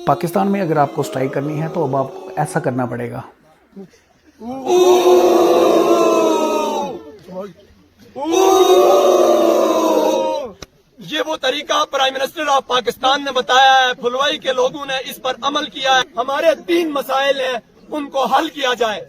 पाकिस्तान में अगर आपको स्ट्राइक करनी है तो अब आपको ऐसा करना पड़ेगा। ये वो तरीका प्राइम मिनिस्टर ऑफ पाकिस्तान ने बताया है, फुलवाई के लोगों ने इस पर अमल किया है। हमारे 3 मसाइल हैं, उनको हल किया जाए।